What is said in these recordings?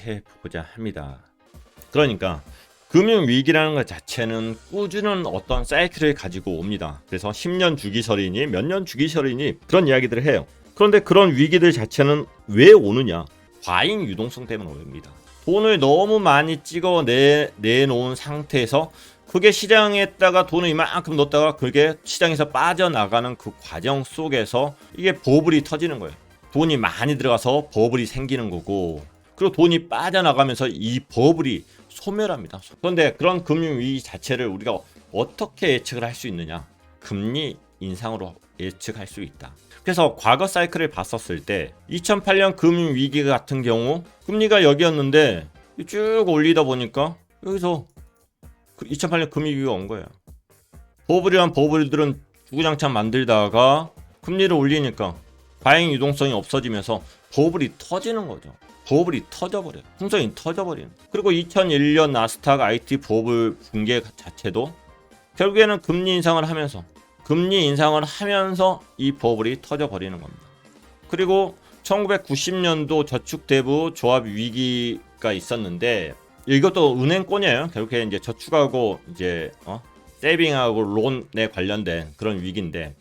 이야기해 보고자 합니다. 그러니까 금융위기라는 것 자체는 꾸준한 어떤 사이클을 가지고 옵니다. 그래서 10년 주기설이니 몇 년 주기설이니 그런 이야기들을 해요. 그런데 그런 위기들 자체는 왜 오느냐? 과잉 유동성 때문에 옵니다. 돈을 너무 많이 내놓은 상태에서 그게 시장에다가 돈을 이만큼 넣었다가 그게 시장에서 빠져나가는 그 과정 속에서 이게 버블이 터지는 거예요. 돈이 많이 들어가서 버블이 생기는 거고, 그리고 돈이 빠져나가면서 이 버블이 소멸합니다. 그런데 그런 금융위기 자체를 우리가 어떻게 예측을 할 수 있느냐? 금리 인상으로 예측할 수 있다. 그래서 과거 사이클을 봤었을 때 2008년 금융위기 같은 경우 금리가 여기였는데 쭉 올리다 보니까 여기서 2008년 금융위기가 온 거예요. 버블이란 버블들은 주구장창 만들다가 금리를 올리니까 과잉 유동성이 없어지면서 버블이 터지는 거죠. 버블이 터져버려요. 풍선이 터져버리는. 그리고 2001년 나스닥 IT 버블 붕괴 자체도 결국에는 금리 인상을 하면서 이 버블이 터져버리는 겁니다. 그리고 1990년도 저축대부 조합 위기가 있었는데 이것도 은행권이에요. 결국에 이제 저축하고 이제 세이빙하고 론에 관련된 그런 위기인데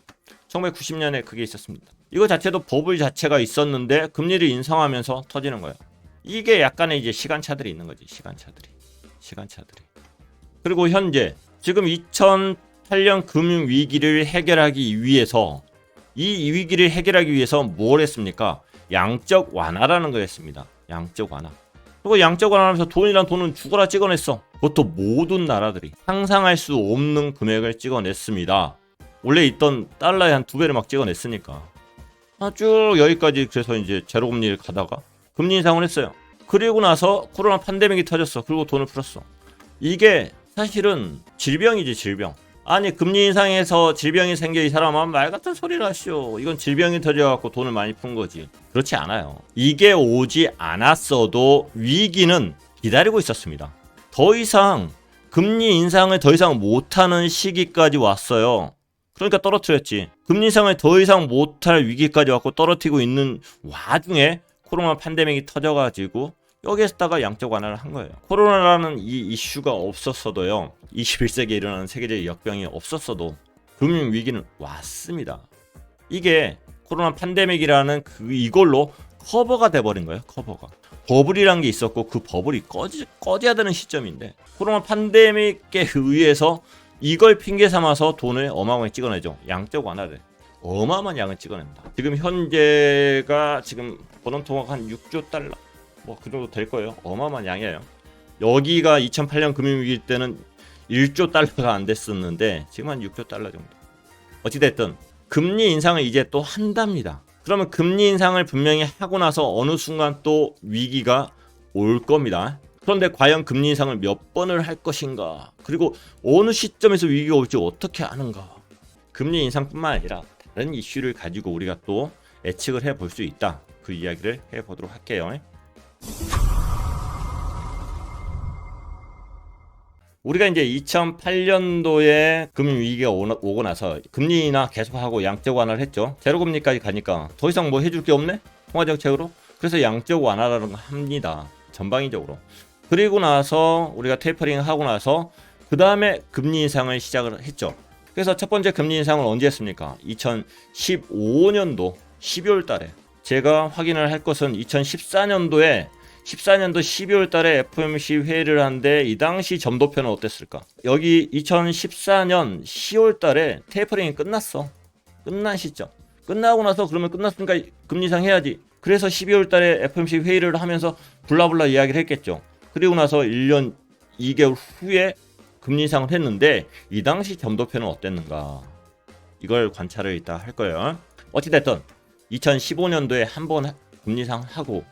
1990년에 그게 있었습니다. 이거 자체도 버블 자체가 있었는데 금리를 인상하면서 터지는 거예요. 이게 약간의 이제 시간차들이 있는 거지. 시간차들이. 그리고 현재 지금 2008년 금융 위기를 해결하기 위해서 이 위기를 해결하기 위해서 뭘 했습니까? 양적 완화라는 걸 했습니다. 양적 완화. 그리고 양적 완화하면서 돈은 죽어라 찍어냈어. 그것도 모든 나라들이 상상할 수 없는 금액을 찍어냈습니다. 원래 있던 달러의 한 2배를 막 찍어냈으니까. 쭉 여기까지. 그래서 이제 제로금리를 가다가 금리 인상을 했어요. 그리고 나서 코로나 팬데믹이 터졌어. 그리고 돈을 풀었어. 이게 사실은 질병이지, 질병. 아니, 금리 인상해서 질병이 생겨 이 사람은 말 같은 소리를 하시오. 이건 질병이 터져갖고 돈을 많이 푼 거지. 그렇지 않아요. 이게 오지 않았어도 위기는 기다리고 있었습니다. 더 이상 금리 인상을 더 이상 못하는 시기까지 왔어요. 그러니까 떨어뜨렸지. 금리 인상을 더 이상 못할 위기까지 왔고 떨어뜨리고 있는 와중에 코로나 팬데믹이 터져가지고 여기에서다가 양적 완화를 한 거예요. 코로나라는 이 이슈가 없었어도요. 21세기에 일어나는 세계적인 역병이 없었어도 금융 위기는 왔습니다. 이게 코로나 팬데믹이라는 이걸로 커버가 돼버린 거예요. 커버가. 버블이란 게 있었고 그 버블이 꺼져야 되는 시점인데 코로나 팬데믹에 의해서 이걸 핑계 삼아서 돈을 어마어마하게 찍어내죠. 양적 완화를. 어마어마한 양을 찍어냅니다. 지금 현재가 지금 버넌통화가 한 6조 달러 뭐 그 정도 될 거예요. 어마어마한 양이에요. 여기가 2008년 금융위기 때는 1조 달러가 안 됐었는데 지금 한 6조 달러 정도. 어찌됐든 금리 인상을 이제 또 한답니다. 그러면 금리 인상을 분명히 하고 나서 어느 순간 또 위기가 올 겁니다. 그런데 과연 금리 인상을 몇 번을 할 것인가? 그리고 어느 시점에서 위기가 올지 어떻게 아는가? 금리 인상뿐만 아니라 다른 이슈를 가지고 우리가 또 예측을 해볼 수 있다. 그 이야기를 해보도록 할게요. 우리가 이제 2008년도에 금융위기가 오고 나서 금리 인하 계속하고 양적 완화를 했죠. 제로금리까지 가니까 더 이상 뭐 해줄 게 없네? 통화정책으로? 그래서 양적 완화라는 거 합니다. 전방위적으로. 그리고 나서 우리가 테이퍼링 하고 나서 그 다음에 금리 인상을 시작을 했죠. 그래서 첫 번째 금리 인상을 언제 했습니까? 2015년도 12월 달에. 제가 확인을 할 것은 2014년도 12월 달에 FOMC 회의를 하는데 이 당시 점도표는 어땠을까? 여기 2014년 10월 달에 테이퍼링이 끝났어. 끝난 시점. 끝나고 나서 그러면 끝났으니까 금리 인상 해야지. 그래서 12월 달에 FOMC 회의를 하면서 블라블라 이야기를 했겠죠. 그리고 나서 1년 2개월 후에 금리 인상을 했는데 이 당시 점도표는 어땠는가? 이걸 관찰을 이따 할 거예요. 어찌됐든 2015년도에 한 번 금리 인상하고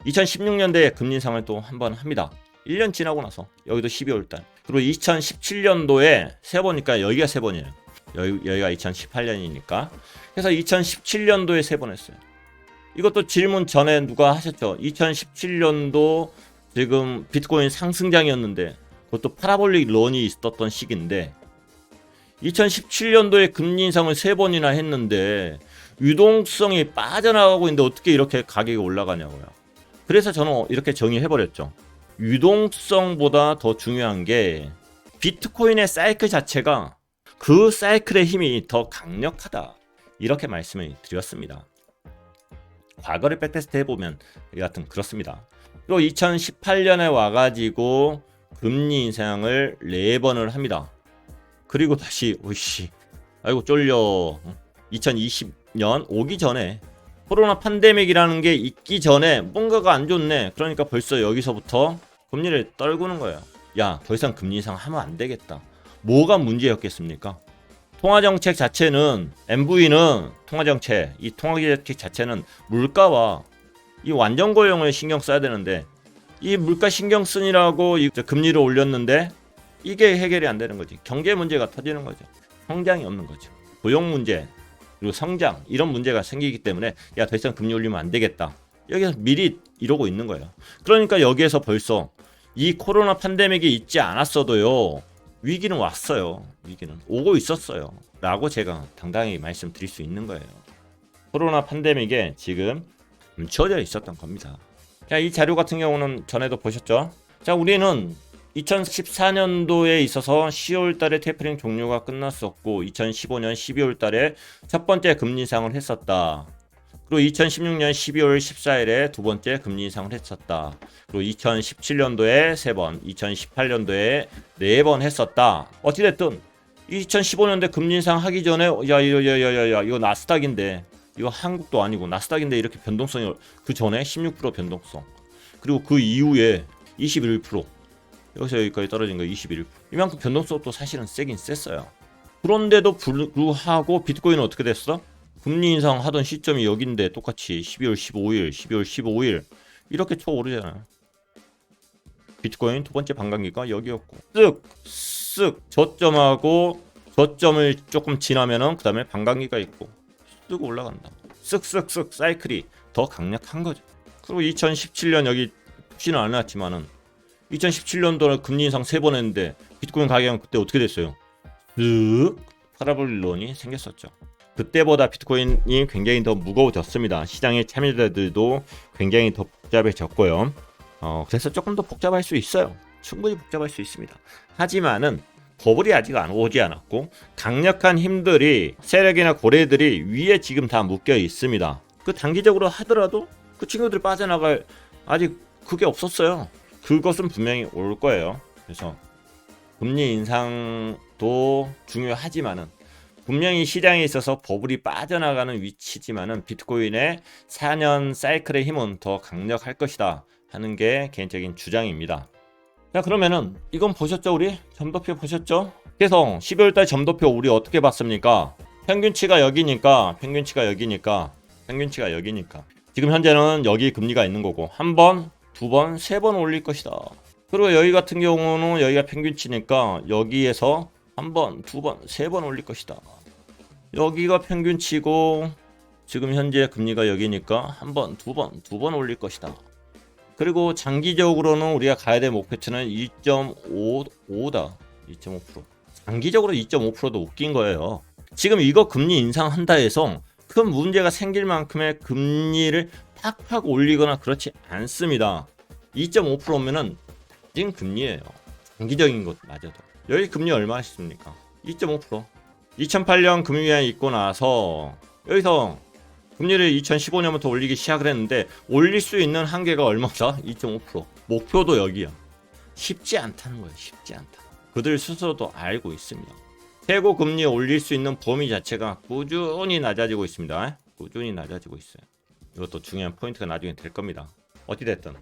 2016년도에 금리 인상을 또 한 번 합니다. 1년 지나고 나서 여기도 12월 달. 그리고 2017년도에 세 번이니까 여기가 세 번이에요. 여기가 2018년이니까. 그래서 2017년도에 세 번 했어요. 이것도 질문 전에 누가 하셨죠. 2017년도 지금 비트코인 상승장이었는데 그것도 파라볼릭 런이 있었던 시기인데 2017년도에 금리 인상을 3번이나 했는데 유동성이 빠져나가고 있는데 어떻게 이렇게 가격이 올라가냐고요. 그래서 저는 이렇게 정의해버렸죠. 유동성보다 더 중요한 게 비트코인의 사이클 자체가 그 사이클의 힘이 더 강력하다. 이렇게 말씀을 드렸습니다. 과거를 백테스트 해보면 여하튼 그렇습니다. 그리고 2018년에 와가지고 금리 인상을 4번을 합니다. 그리고 다시 오이씨 아이고 쫄려 2020년 오기 전에 코로나 팬데믹이라는 게 있기 전에 뭔가가 안 좋네. 그러니까 벌써 여기서부터 금리를 떨구는 거예요. 야, 더 이상 금리 인상 하면 안 되겠다. 뭐가 문제였겠습니까? 통화정책 자체는 MV는 통화정책, 이 통화정책 자체는 물가와 이 완전고용을 신경 써야 되는데 이 물가 신경 쓰느라고 금리를 올렸는데 이게 해결이 안 되는 거지. 경제 문제가 터지는 거죠. 성장이 없는 거죠. 고용 문제 그리고 성장 이런 문제가 생기기 때문에 야, 더 이상 금리 올리면 안 되겠다. 여기서 미리 이러고 있는 거예요. 그러니까 여기에서 벌써 이 코로나 팬데믹이 있지 않았어도요. 위기는 왔어요. 위기는 오고 있었어요. 라고 제가 당당히 말씀드릴 수 있는 거예요. 코로나 팬데믹에 지금 감춰져 있었던 겁니다. 자, 이 자료 같은 경우는 전에도 보셨죠? 자, 우리는 2014년도에 있어서 10월 달에 테이퍼링 종료가 끝났었고 2015년 12월 달에 첫 번째 금리 인상을 했었다. 그리고 2016년 12월 14일에 두 번째 금리 인상을 했었다. 그리고 2017년도에 3번, 2018년도에 4번 했었다. 어찌됐든 2015년도에 금리 인상 하기 전에 야야야야야 이거 나스닥인데 이거 한국도 아니고 나스닥인데 이렇게 변동성이 그 전에 16% 변동성 그리고 그 이후에 21% 여기서 여기까지 떨어진 거 21% 이만큼 변동성도 사실은 세긴 셌어요. 그런데도 불구하고 비트코인은 어떻게 됐어? 금리 인상 하던 시점이 여긴데 똑같이 12월 15일, 12월 15일 이렇게 쳐오르잖아요. 비트코인 두 번째 반감기가 여기였고 쓱 저점하고 저점을 조금 지나면은 그 다음에 반감기가 있고 쓱 올라간다. 쓱 사이클이 더 강력한 거죠. 그리고 2017년 여기 쉽지는 않았지만은 2017년도에 금리 인상 3번 했는데 비트코인 가격은 그때 어떻게 됐어요? 쓱 파라볼론이 생겼었죠. 그때보다 비트코인이 굉장히 더 무거워졌습니다. 시장의 참여자들도 굉장히 더 복잡해졌고요. 그래서 조금 더 복잡할 수 있어요. 충분히 복잡할 수 있습니다. 하지만은 버블이 아직 안 오지 않았고 강력한 힘들이 세력이나 고래들이 위에 지금 다 묶여 있습니다. 그 단기적으로 하더라도 그 친구들이 빠져나갈 아직 그게 없었어요. 그것은 분명히 올 거예요. 그래서 금리 인상도 중요하지만은 분명히 시장에 있어서 버블이 빠져나가는 위치지만은 비트코인의 4년 사이클의 힘은 더 강력할 것이다 하는 게 개인적인 주장입니다. 자, 그러면은 이건 보셨죠? 우리 점도표 보셨죠? 그래서 12월달 점도표 우리 어떻게 봤습니까? 평균치가 여기니까 지금 현재는 여기 금리가 있는 거고 한 번, 두 번, 세 번 올릴 것이다. 그리고 여기 같은 경우는 여기가 평균치니까 여기에서 한 번, 두 번, 세 번 올릴 것이다. 여기가 평균치고 지금 현재 금리가 여기니까 한 번, 두 번 올릴 것이다. 그리고 장기적으로는 우리가 가야 될 목표치는 2.5다. 2.5%. 장기적으로 2.5%도 웃긴 거예요. 지금 이거 금리 인상한다 해서 큰 문제가 생길 만큼의 금리를 팍팍 올리거나 그렇지 않습니다. 2.5%면은 낮은 금리예요. 장기적인 것 맞아도. 여기 금리 얼마 하십니까? 2.5%. 2008년 금융위기 있고 나서 여기서 금리를 2015년부터 올리기 시작을 했는데 올릴 수 있는 한계가 얼마다? 2.5%. 목표도 여기야. 쉽지 않다는 거예요. 쉽지 않다. 그들 스스로도 알고 있습니다. 최고 금리 올릴 수 있는 범위 자체가 꾸준히 낮아지고 있습니다. 꾸준히 낮아지고 있어요. 이것도 중요한 포인트가 나중에 될 겁니다. 어찌됐든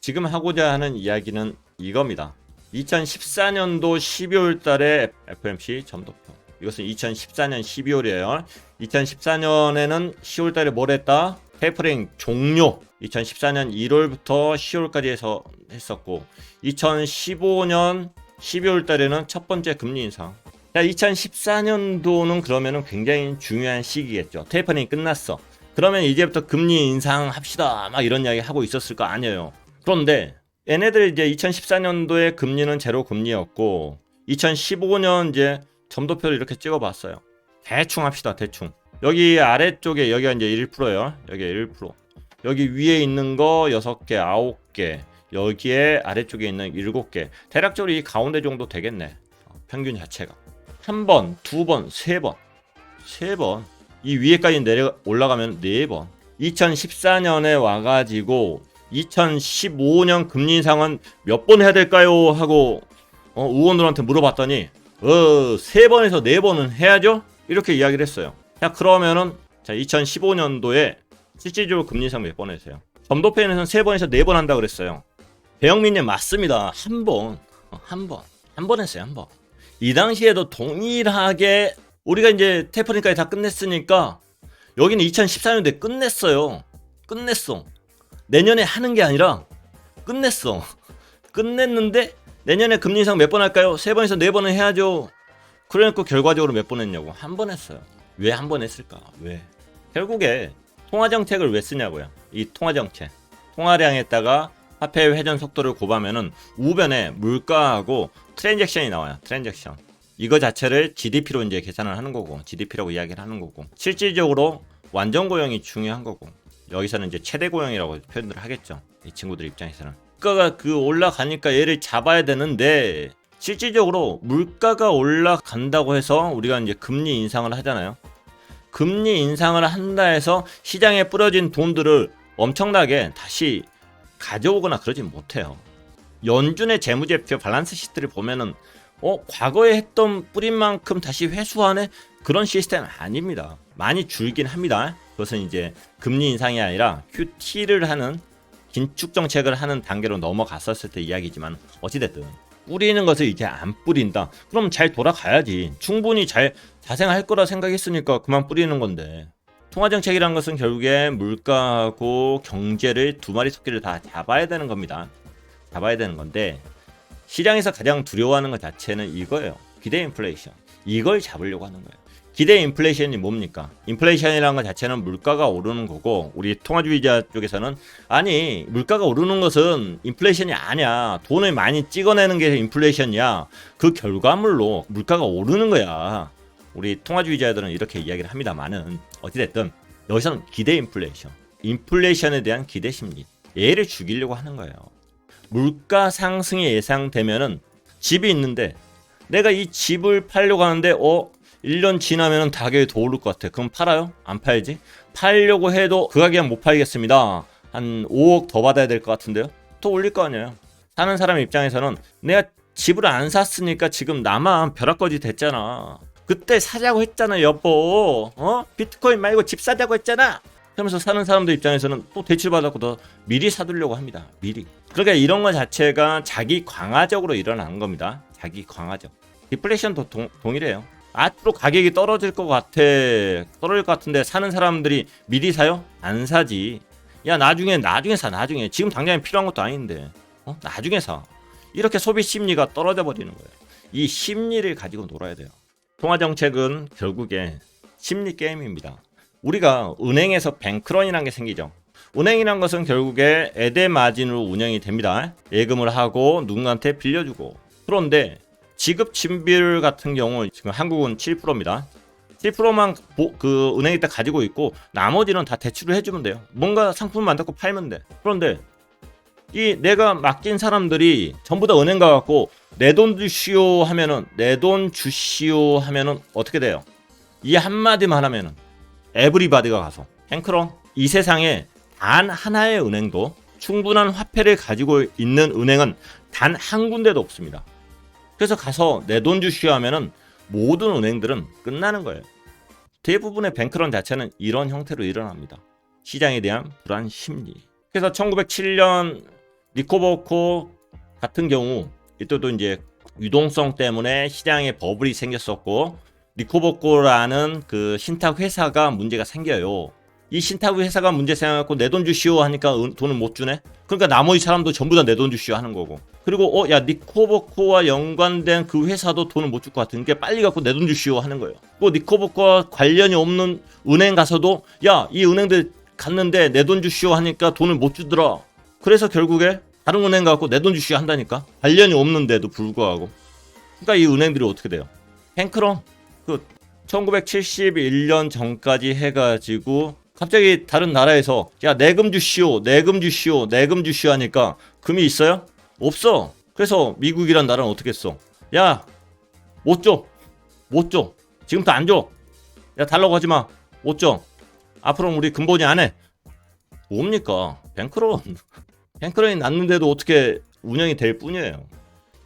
지금 하고자 하는 이야기는 이겁니다. 2014년도 12월 달에 FOMC 점도표. 이것은 2014년 12월이에요. 2014년에는 10월 달에 뭘 했다? 테이퍼링 종료. 2014년 1월부터 10월까지 했었고 2015년 12월 달에는 첫 번째 금리 인상. 자, 2014년도는 그러면은 굉장히 중요한 시기겠죠. 테이퍼링이 끝났어. 그러면 이제부터 금리 인상합시다. 막 이런 이야기 하고 있었을 거 아니에요. 그런데 얘네들 이제 2014년도에 금리는 제로 금리였고 2015년 이제 점도표를 이렇게 찍어봤어요. 대충 합시다. 대충. 여기 아래쪽에 여기가 이제 1%예요. 여기 1%. 여기 위에 있는 거 6개, 9개, 여기에 아래쪽에 있는 7개. 대략적으로 이 가운데 정도 되겠네. 평균 자체가. 한 번, 두 번, 세 번. 세 번. 이 위에까지 올라가면 4번. 2014년에 와가지고 2015년 금리 인상은 몇 번 해야 될까요? 하고 의원들한테 물어봤더니 3번에서 4번은 해야죠? 이렇게 이야기를 했어요. 자, 그러면은 자 2015년도에 실질적으로 금리 인상 몇 번 했어요? 점도편에서는 3번에서 4번 한다 그랬어요. 배영민님 맞습니다. 한 번 했어요. 한 번. 이 당시에도 동일하게 우리가 이제 테이퍼링까지 다 끝냈으니까 여기는 2014년도에 끝냈어요. 끝냈어. 내년에 하는 게 아니라 끝냈어. 끝냈는데 내년에 금리 인상 몇 번 할까요? 3번에서 4번은 해야죠. 그러니까 결과적으로 몇 번 했냐고. 한 번 했어요. 왜 한 번 했을까? 왜? 결국에 통화정책을 왜 쓰냐고요. 이 통화정책. 통화량에다가 화폐 회전 속도를 곱하면은 우변에 물가하고 트랜잭션이 나와요. 트랜잭션. 이거 자체를 GDP로 이제 계산을 하는 거고, GDP라고 이야기를 하는 거고, 실질적으로 완전 고용이 중요한 거고, 여기서는 이제 최대 고용이라고 표현을 하겠죠. 이 친구들 입장에서는. 물가가 올라가니까 얘를 잡아야 되는데, 실질적으로 물가가 올라간다고 해서 우리가 이제 금리 인상을 하잖아요. 금리 인상을 한다 해서 시장에 뿌려진 돈들을 엄청나게 다시 가져오거나 그러진 못해요. 연준의 재무제표 밸런스 시트를 보면은 과거에 했던 뿌린 만큼 다시 회수하는 그런 시스템은 아닙니다. 많이 줄긴 합니다. 그것은 이제 금리 인상이 아니라 QT를 하는 긴축 정책을 하는 단계로 넘어갔었을 때 이야기지만 어찌됐든 뿌리는 것을 이제 안 뿌린다. 그럼 잘 돌아가야지. 충분히 잘 자생할 거라 생각했으니까 그만 뿌리는 건데. 통화정책이란 것은 결국에 물가하고 경제를 두 마리 토끼를 다 잡아야 되는 겁니다. 잡아야 되는 건데 시장에서 가장 두려워하는 것 자체는 이거예요. 기대 인플레이션. 이걸 잡으려고 하는 거예요. 기대 인플레이션이 뭡니까? 인플레이션이라는 것 자체는 물가가 오르는 거고 우리 통화주의자 쪽에서는 아니 물가가 오르는 것은 인플레이션이 아니야. 돈을 많이 찍어내는 게 인플레이션이야. 그 결과물로 물가가 오르는 거야. 우리 통화주의자들은 이렇게 이야기를 합니다만은 어찌됐든 여기서는 기대 인플레이션. 인플레이션에 대한 기대 심리. 얘를 죽이려고 하는 거예요. 물가 상승이 예상되면은 집이 있는데 내가 이 집을 팔려고 하는데 1년 지나면은 가격이 더 오를 것 같아. 그럼 팔아요? 안 팔지? 팔려고 해도 그 가격은 못 팔겠습니다. 한 5억 더 받아야 될 것 같은데요? 더 올릴 거 아니에요. 사는 사람 입장에서는 내가 집을 안 샀으니까 지금 나만 벼락거지 됐잖아. 그때 사자고 했잖아 여보. 비트코인 말고 집 사자고 했잖아. 그러면서 사는 사람들 입장에서는 또 대출받았고 더 미리 사두려고 합니다. 미리. 그러니까 이런 것 자체가 자기 광화적으로 일어나는 겁니다. 자기 광화적. 디플레이션도 동일해요. 앞으로 가격이 떨어질 것 같은데 사는 사람들이 미리 사요? 안 사지. 야 나중에 사. 나중에 지금 당장에 필요한 것도 아닌데 나중에 사. 이렇게 소비 심리가 떨어져 버리는 거예요. 이 심리를 가지고 놀아야 돼요. 통화정책은 결국에 심리 게임입니다. 우리가 은행에서 뱅크런이라는 게 생기죠. 은행이란 것은 결국에 에데마진으로 운영이 됩니다. 예금을 하고 누군가한테 빌려주고. 그런데 지급 진비율 같은 경우 지금 한국은 7%입니다. 7%만 그 은행에 딱 가지고 있고 나머지는 다 대출을 해주면 돼요. 뭔가 상품을 만들고 팔면 돼. 그런데 이 내가 맡긴 사람들이 전부 다 은행 가갖고 내 돈 주시오 하면은 어떻게 돼요? 이 한마디만 하면은 에브리바디가 가서 뱅크런. 이 세상에 단 하나의 은행도 충분한 화폐를 가지고 있는 은행은 단 한 군데도 없습니다. 그래서 가서 내 돈 주시오 하면은 모든 은행들은 끝나는 거예요. 대부분의 뱅크런 자체는 이런 형태로 일어납니다. 시장에 대한 불안 심리. 그래서 1907년 니코버코 같은 경우 이때도 이제 유동성 때문에 시장에 버블이 생겼었고 니코버코라는 그 신탁 회사가 문제가 생겨요. 이 신탁 회사가 문제 생겨갖고 내 돈 주시오 하니까 돈을 못 주네. 그러니까 나머지 사람도 전부 다 내 돈 주시오 하는 거고. 그리고 야 니코버코와 연관된 그 회사도 돈을 못 줄 것 같으니까 빨리 갖고 내 돈 주시오 하는 거예요. 또 니코버코와 관련이 없는 은행 가서도 야 이 은행들 갔는데 내 돈 주시오 하니까 돈을 못 주더라. 그래서 결국에 다른 은행 갖고 내 돈 주시오 한다니까. 관련이 없는데도 불구하고. 그러니까 이 은행들이 어떻게 돼요? 뱅크런. 1971년 전까지 해가지고 갑자기 다른 나라에서 야 내금 주시오 내금 주시오 내금 주시오 하니까 금이 있어요? 없어. 그래서 미국이란 나라는 어떻게 했어? 야 못 줘. 못 줘. 지금부터 안 줘. 야 달라고 하지 마. 못 줘. 앞으로는 우리 근본이 안 해. 뭡니까? 뱅크런. 뱅크런이 났는데도 어떻게 운영이 될 뿐이에요.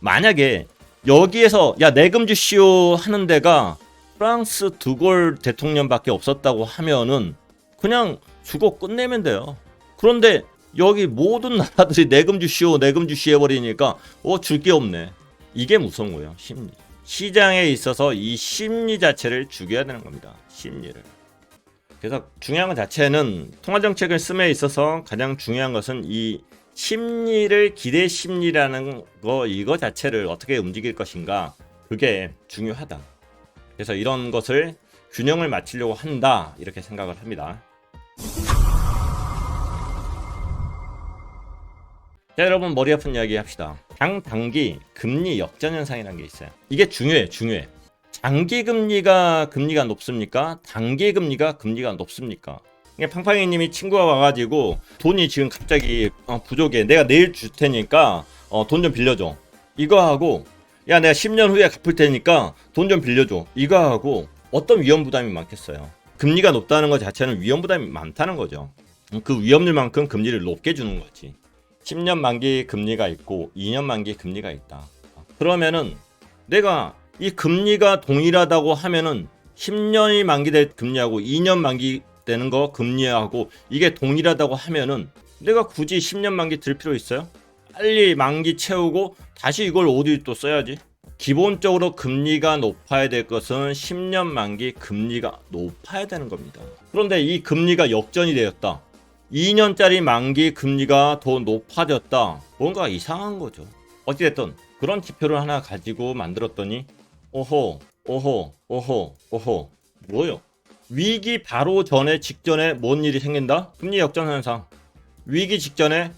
만약에 여기에서 야 내금 주시오 하는 데가 프랑스 드골 대통령밖에 없었다고 하면은 그냥 주고 끝내면 돼요. 그런데 여기 모든 나라들이 내금 주시오 내금 주시오 해버리니까 줄 게 없네. 이게 무서운 거예요. 심리. 시장에 있어서 이 심리 자체를 죽여야 되는 겁니다. 심리를. 그래서 중요한 것 자체는 통화정책을 씀에 있어서 가장 중요한 것은 이 심리를 기대 심리라는 거 이거 자체를 어떻게 움직일 것인가 그게 중요하다. 그래서 이런 것을 균형을 맞추려고 한다 이렇게 생각을 합니다. 자 여러분 머리 아픈 이야기 합시다. 장단기 금리 역전 현상이라는 게 있어요. 이게 중요해. 장기 금리가 높습니까? 단기 금리가 높습니까? 팡팡이님이 친구가 와가지고 돈이 지금 갑자기 부족해. 내가 내일 줄 테니까 돈 좀 빌려줘. 이거 하고 야 내가 10년 후에 갚을 테니까 돈 좀 빌려줘. 이거 하고 어떤 위험 부담이 많겠어요. 금리가 높다는 것 자체는 위험 부담이 많다는 거죠. 그 위험률만큼 금리를 높게 주는 거지. 10년 만기 금리가 있고 2년 만기 금리가 있다. 그러면은 내가 이 금리가 동일하다고 하면은 10년이 만기될 금리하고 2년 만기 되는 거 금리하고 이게 동일하다고 하면은 내가 굳이 10년 만기 들 필요 있어요? 빨리 만기 채우고 다시 이걸 어디 또 써야지. 기본적으로 금리가 높아야 될 것은 10년 만기 금리가 높아야 되는 겁니다. 그런데 이 금리가 역전이 되었다. 2년짜리 만기 금리가 더 높아졌다. 뭔가 이상한 거죠. 어찌됐든 그런 지표를 하나 가지고 만들었더니 오호 뭐요? 위기 바로 직전에 뭔 일이 생긴다? 금리 역전 현상. 위기 직전에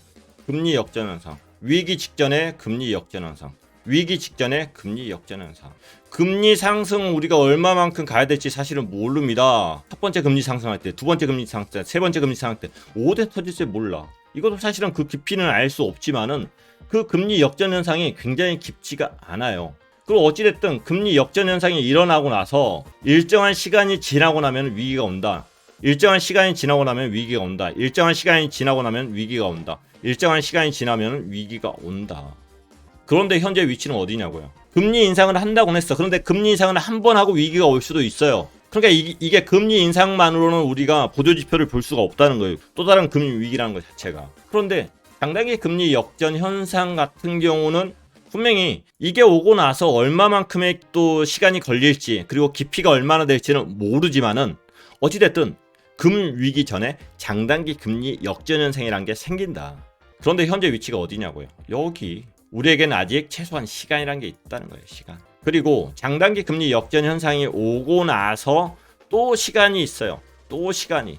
금리 역전 현상. 위기 직전에 금리 역전 현상. 위기 직전에 금리 역전 현상. 금리 상승은 우리가 얼마만큼 가야 될지 사실은 모릅니다. 첫 번째 금리 상승할 때, 두 번째 금리 상승 때, 세 번째 금리 상승할 때 어디 터질지 몰라. 이것도 사실은 그 깊이는 알 수 없지만은 그 금리 역전 현상이 굉장히 깊지가 않아요. 그리고 어찌됐든 금리 역전 현상이 일어나고 나서 일정한 시간이 지나고 나면 위기가 온다. 일정한 시간이 지나고 나면 위기가 온다. 일정한 시간이 지나고 나면 위기가 온다. 일정한 시간이 지나면 위기가 온다. 그런데 현재 위치는 어디냐고요. 금리 인상을 한다고 했어. 그런데 금리 인상을 한 번 하고 위기가 올 수도 있어요. 그러니까 이게 금리 인상만으로는 우리가 보조지표를 볼 수가 없다는 거예요. 또 다른 금리 위기라는 것 자체가. 그런데 상당히 금리 역전 현상 같은 경우는 분명히 이게 오고 나서 얼마만큼의 또 시간이 걸릴지 그리고 깊이가 얼마나 될지는 모르지만은 어찌됐든 금 위기 전에 장단기 금리 역전 현상이란 게 생긴다. 그런데 현재 위치가 어디냐고요. 여기 우리에게는 아직 최소한 시간이란 게 있다는 거예요. 시간. 그리고 장단기 금리 역전 현상이 오고 나서 또 시간이 있어요. 또 시간이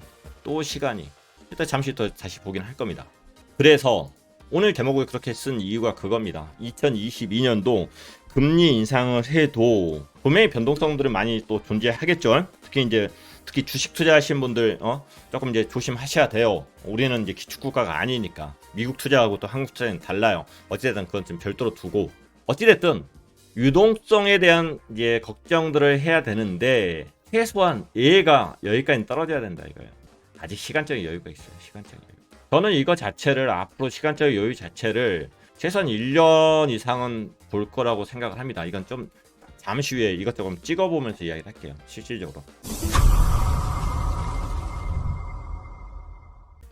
일단 잠시 더 다시 보긴 할 겁니다. 그래서 오늘 제목을 그렇게 쓴 이유가 그겁니다. 2022년도 금리 인상을 해도 분명히 변동성들은 많이 또 존재하겠죠. 특히 주식 투자하시는 분들 조금 이제 조심하셔야 돼요. 우리는 이제 기축국가가 아니니까. 미국 투자하고 또 한국 투자는 달라요. 어찌됐든 그건 좀 별도로 두고 어찌됐든 유동성에 대한 이제 걱정들을 해야 되는데 최소한 얘가 여기까지 떨어져야 된다 이거예요. 아직 시간적인 여유가 있어요. 시간적인 여유. 저는 이거 자체를 앞으로 시간적 여유 자체를 최소한 1년 이상은 볼 거라고 생각을 합니다. 이건 좀 잠시 후에 이것저것 찍어보면서 이야기를 할게요. 실질적으로.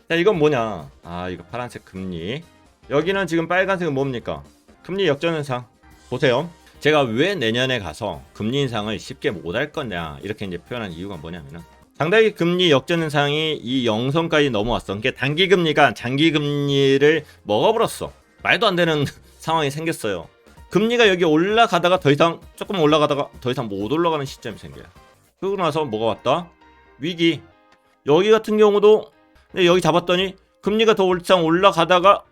자 이건 뭐냐. 이거 파란색 금리. 여기는 지금 빨간색은 뭡니까? 금리 역전현상. 보세요. 제가 왜 내년에 가서 금리 인상을 쉽게 못할 거냐 이렇게 이제 표현한 이유가 뭐냐면은 상당히 금리 역전 현상이 이 영선까지 넘어왔어. 그러니까 단기 금리가 장기 금리를 먹어버렸어. 말도 안 되는 상황이 생겼어요. 금리가 여기 올라가다가 더 이상 조금 올라가다가 더 이상 못 올라가는 시점이 생겨요. 그러고 나서 뭐가 왔다? 위기. 여기 같은 경우도 여기 잡았더니 금리가 더 이상 올라가다가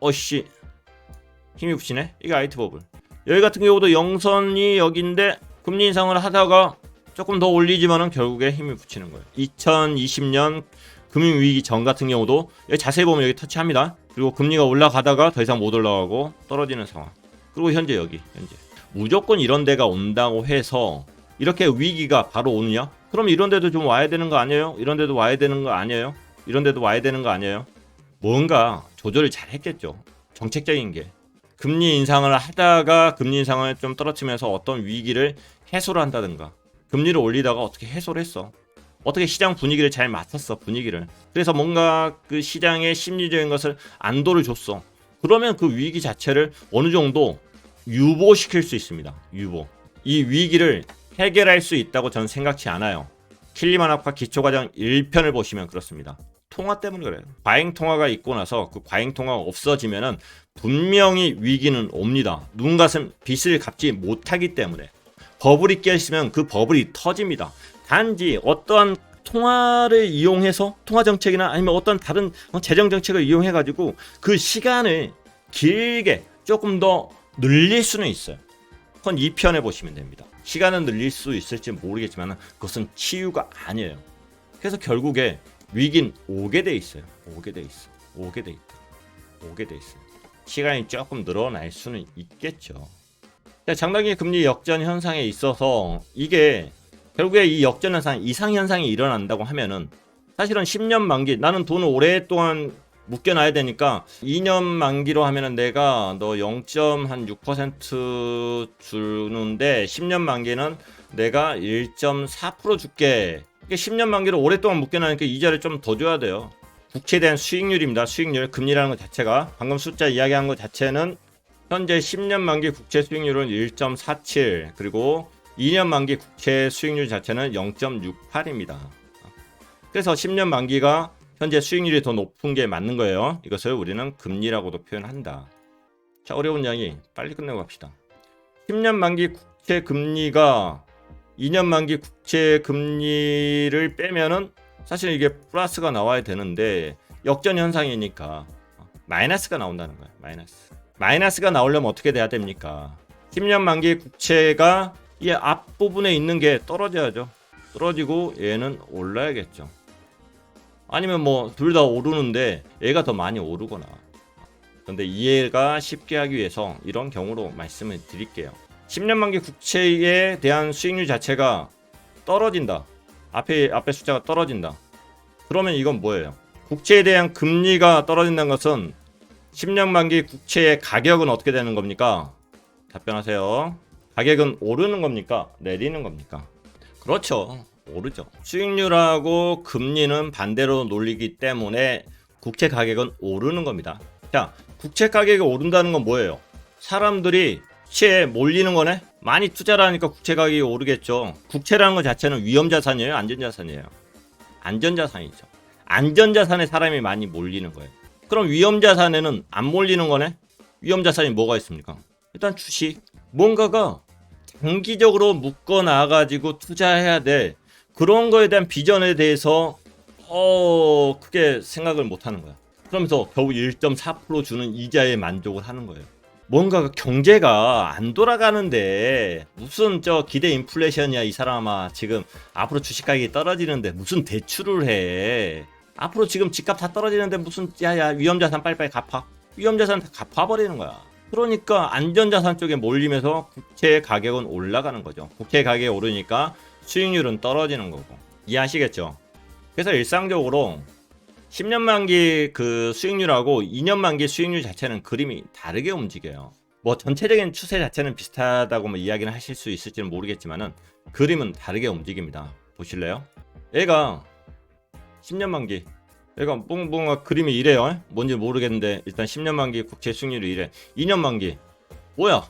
힘이 붙이네. 이게 IT 버블. 여기 같은 경우도 영선이 여기인데 금리 인상을 하다가 조금 더 올리지만은 결국에 힘이 붙이는 거예요. 2020년 금융위기 전 같은 경우도 여기 자세히 보면 여기 터치합니다. 그리고 금리가 올라가다가 더 이상 못 올라가고 떨어지는 상황. 그리고 현재 여기 현재 무조건 이런 데가 온다고 해서 이렇게 위기가 바로 오느냐? 그럼 이런 데도 좀 와야 되는 거 아니에요? 이런 데도 와야 되는 거 아니에요? 이런 데도 와야 되는 거 아니에요? 뭔가 조절을 잘 했겠죠. 정책적인 게. 금리 인상을 하다가 금리 인상을 좀 떨어뜨리면서 어떤 위기를 해소를 한다든가 금리를 올리다가 어떻게 해소를 했어. 어떻게 시장 분위기를 잘 맞췄어. 분위기를. 그래서 뭔가 그 시장의 심리적인 것을 안도를 줬어. 그러면 그 위기 자체를 어느 정도 유보시킬 수 있습니다. 유보. 이 위기를 해결할 수 있다고 저는 생각지 않아요. 킬리만학파 기초과정 1편을 보시면 그렇습니다. 통화 때문에 그래요. 과잉 통화가 있고 나서 그 과잉 통화가 없어지면은 분명히 위기는 옵니다. 누군가는 빚을 갚지 못하기 때문에 버블이 깨있으면 그 버블이 터집니다. 단지 어떠한 통화를 이용해서 통화 정책이나 아니면 어떤 다른 재정 정책을 이용해 가지고 그 시간을 길게 조금 더 늘릴 수는 있어요. 그건 2편에 보시면 됩니다. 시간은 늘릴 수 있을지 모르겠지만 그것은 치유가 아니에요. 그래서 결국에 위기는 오게 돼 있어요. 오게 돼 있어. 오게 돼 있다. 오게 돼 있어요. 시간이 조금 늘어날 수는 있겠죠. 장단기 금리 역전 현상에 있어서 이게 결국에 이 역전 현상, 이상 현상이 일어난다고 하면은 사실은 10년 만기, 나는 돈을 오랫동안 묶여놔야 되니까 2년 만기로 하면은 내가 너 0.6% 주는데 10년 만기는 내가 1.4% 줄게. 10년 만기로 오랫동안 묶여놔니까 이자를 좀 더 줘야 돼요. 국채에 대한 수익률입니다. 수익률, 금리라는 것 자체가 방금 숫자 이야기한 것 자체는 현재 10년 만기 국채 수익률은 1.47 그리고 2년 만기 국채 수익률 자체는 0.68입니다. 그래서 10년 만기가 현재 수익률이 더 높은 게 맞는 거예요. 이것을 우리는 금리라고도 표현한다. 자, 어려운 이야기 빨리 끝내고 갑시다. 10년 만기 국채 금리가 2년 만기 국채 금리를 빼면은 사실 이게 플러스가 나와야 되는데 역전 현상이니까 마이너스가 나온다는 거예요. 마이너스가 나오려면 어떻게 돼야 됩니까? 10년 만기 국채가 이 앞부분에 있는 게 떨어져야죠. 떨어지고 얘는 올라야겠죠. 아니면 뭐 둘 다 오르는데 얘가 더 많이 오르거나. 그런데 이해가 쉽게 하기 위해서 이런 경우로 말씀을 드릴게요. 10년 만기 국채에 대한 수익률 자체가 떨어진다. 앞에 숫자가 떨어진다. 그러면 이건 뭐예요? 국채에 대한 금리가 떨어진다는 것은 10년 만기 국채의 가격은 어떻게 되는 겁니까? 답변하세요. 가격은 오르는 겁니까? 내리는 겁니까? 그렇죠. 오르죠. 수익률하고 금리는 반대로 놀리기 때문에 국채 가격은 오르는 겁니다. 자, 국채 가격이 오른다는 건 뭐예요? 사람들이 국채에 몰리는 거네? 많이 투자를 하니까 국채 가격이 오르겠죠. 국채라는 것 자체는 위험자산이에요? 안전자산이에요? 안전자산이죠. 안전자산에 사람이 많이 몰리는 거예요. 그럼 위험자산에는 안 몰리는 거네? 위험자산이 뭐가 있습니까? 일단 주식. 뭔가가 장기적으로 묶어 놔가지고 투자해야 돼. 그런 거에 대한 비전에 대해서 크게 생각을 못 하는 거야. 그러면서 겨우 1.4% 주는 이자에 만족을 하는 거예요. 뭔가 경제가 안 돌아가는데 무슨 기대 인플레이션이야. 이 사람아. 지금 앞으로 주식 가격이 떨어지는데 무슨 대출을 해. 앞으로 지금 집값 다 떨어지는데 무슨 야야 위험자산 빨리빨리 갚아. 위험자산 다 갚아버리는 거야. 그러니까 안전자산 쪽에 몰리면서 국채 가격은 올라가는 거죠. 국채 가격이 오르니까 수익률은 떨어지는 거고. 이해하시겠죠? 그래서 일상적으로 10년 만기 그 수익률하고 2년 만기 수익률 자체는 그림이 다르게 움직여요. 뭐 전체적인 추세 자체는 비슷하다고 뭐 이야기는 하실 수 있을지는 모르겠지만은 그림은 다르게 움직입니다. 보실래요? 얘가 10년 만기 얘가 뭔가 그림이 이래요. 뭔지 모르겠는데 일단 10년 만기 국채 수익률이 이래. 2년 만기 뭐야?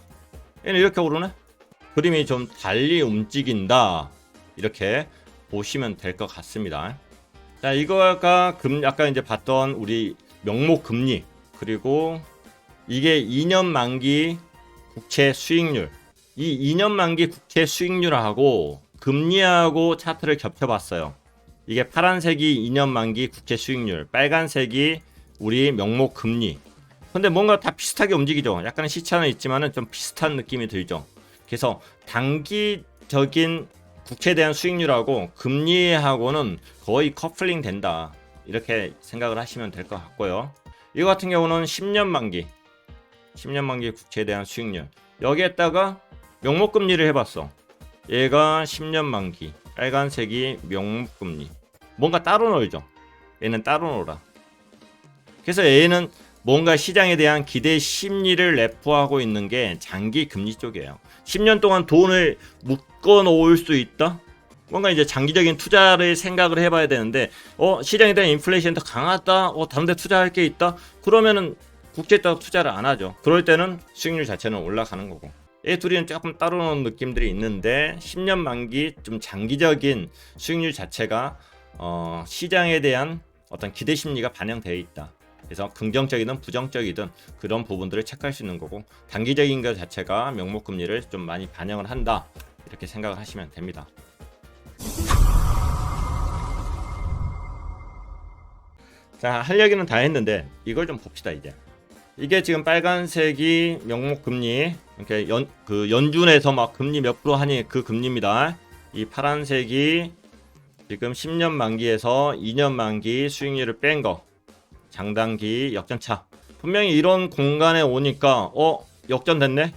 얘는 이렇게 오르네? 그림이 좀 달리 움직인다. 이렇게 보시면 될 것 같습니다. 자, 이거가 아까 이제 봤던 우리 명목 금리 그리고 이게 2년 만기 국채 수익률. 이 2년 만기 국채 수익률하고 금리하고 차트를 겹쳐봤어요. 이게 파란색이 2년 만기 국채 수익률, 빨간색이 우리 명목 금리. 근데 뭔가 다 비슷하게 움직이죠. 약간의 시차는 있지만은 좀 비슷한 느낌이 들죠. 그래서 단기적인 국채에 대한 수익률하고 금리하고는 거의 커플링 된다. 이렇게 생각을 하시면 될 것 같고요. 이거 같은 경우는 10년 만기 10년 만기 국채에 대한 수익률, 여기에다가 명목금리를 해봤어. 얘가 10년 만기, 빨간색이 명목금리. 뭔가 따로 놀죠. 얘는 따로 놀아. 그래서 얘는 뭔가 시장에 대한 기대 심리를 내포하고 있는 게 장기 금리 쪽이에요. 10년 동안 돈을 묶어 놓을 수 있다? 뭔가 이제 장기적인 투자를 생각을 해봐야 되는데, 시장에 대한 인플레이션이 더 강하다, 다른 데 투자할 게 있다? 그러면은 국채에다가 투자를 안 하죠. 그럴 때는 수익률 자체는 올라가는 거고. 이 둘이는 조금 따로 노는 느낌들이 있는데, 10년 만기 좀 장기적인 수익률 자체가 시장에 대한 어떤 기대 심리가 반영되어 있다. 그래서 긍정적이든 부정적이든 그런 부분들을 체크할 수 있는 거고, 단기적인 것 자체가 명목금리를 좀 많이 반영을 한다, 이렇게 생각을 하시면 됩니다. 자, 할 얘기는 다 했는데 이걸 좀 봅시다. 이게 지금 빨간색이 명목금리, 이렇게 연준에서 막 금리 몇 프로 하니 그 금리입니다. 이 파란색이 지금 10년 만기에서 2년 만기 수익률을 뺀 거, 장단기 역전차. 분명히 이런 공간에 오니까 역전됐네?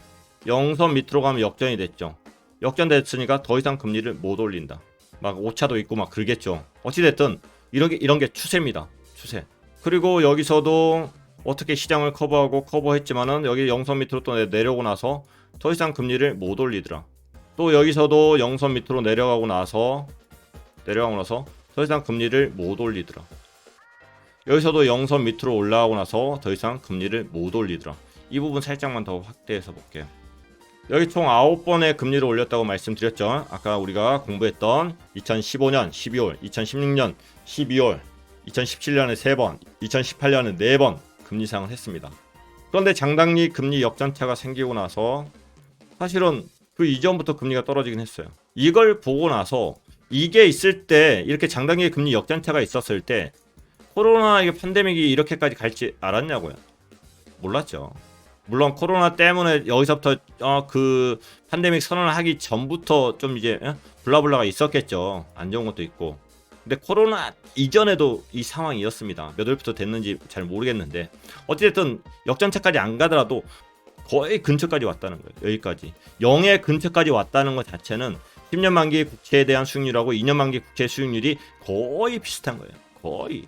영선 밑으로 가면 역전이 됐죠. 역전됐으니까 더 이상 금리를 못 올린다. 막 오차도 있고 막 그러겠죠. 어찌됐든 이런 게 추세입니다. 추세. 그리고 여기서도 어떻게 시장을 커버했지만은 여기 영선 밑으로 또 내려오고 나서 더 이상 금리를 못 올리더라. 또 여기서도 영선 밑으로 내려가고 나서 더 이상 금리를 못 올리더라. 여기서도 영선 밑으로 올라가고 나서 더 이상 금리를 못 올리더라. 이 부분 살짝만 더 확대해서 볼게요. 여기 총 9번의 금리를 올렸다고 말씀드렸죠. 아까 우리가 공부했던 2015년 12월, 2016년 12월, 2017년에 3번, 2018년에 4번 금리 상을 했습니다. 그런데 장단기 금리 역전차가 생기고 나서 사실은 그 이전부터 금리가 떨어지긴 했어요. 이걸 보고 나서 이게 있을 때, 이렇게 장단기 금리 역전차가 있었을 때 코로나 팬데믹이 이렇게까지 갈지 알았냐고요? 몰랐죠. 물론 코로나 때문에 여기서부터 그 팬데믹 선언을 하기 전부터 좀 이제 블라블라가 있었겠죠. 안 좋은 것도 있고. 근데 코로나 이전에도 이 상황이었습니다. 몇 월부터 됐는지 잘 모르겠는데 어찌됐든 역전차까지 안 가더라도 거의 근처까지 왔다는 거예요. 여기까지 0의 근처까지 왔다는 것 자체는 10년 만기 국채에 대한 수익률하고 2년 만기 국채 수익률이 거의 비슷한 거예요. 거의.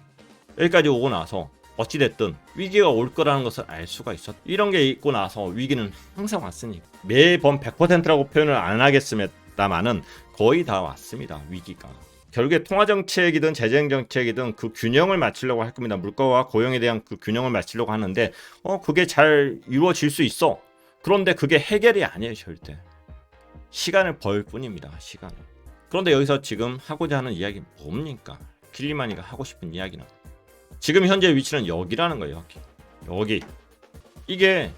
여기까지 오고 나서 어찌됐든 위기가 올 거라는 것을 알 수가 있었. 이런 게 있고 나서 위기는 항상 왔으니까. 매번 100%라고 표현을 안 하겠습니다만은 거의 다 왔습니다. 위기가. 결국에 통화정책이든 재정정책이든 그 균형을 맞추려고 할 겁니다. 물가와 고용에 대한 그 균형을 맞추려고 하는데 그게 잘 이루어질 수 있어. 그런데 그게 해결이 아니에요. 절대. 시간을 벌 뿐입니다. 시간을. 그런데 여기서 지금 하고자 하는 이야기는 뭡니까? 길리마니가 하고 싶은 이야기는 지금 현재 위치는 여기라는 거예요. 여기. 이게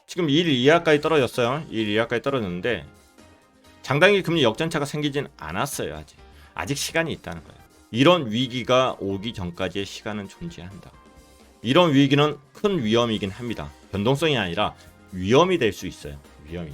지금 1 이하까지 떨어졌어요. 1 이하까지 떨어졌는데 장단기 금리 역전차가 생기진 않았어요. 아직 시간이 있다는 거예요. 이런 위기가 오기 전까지의 시간은 존재한다. 이런 위기는 큰 위험이긴 합니다. 변동성이 아니라 위험이 될 수 있어요. 위험이.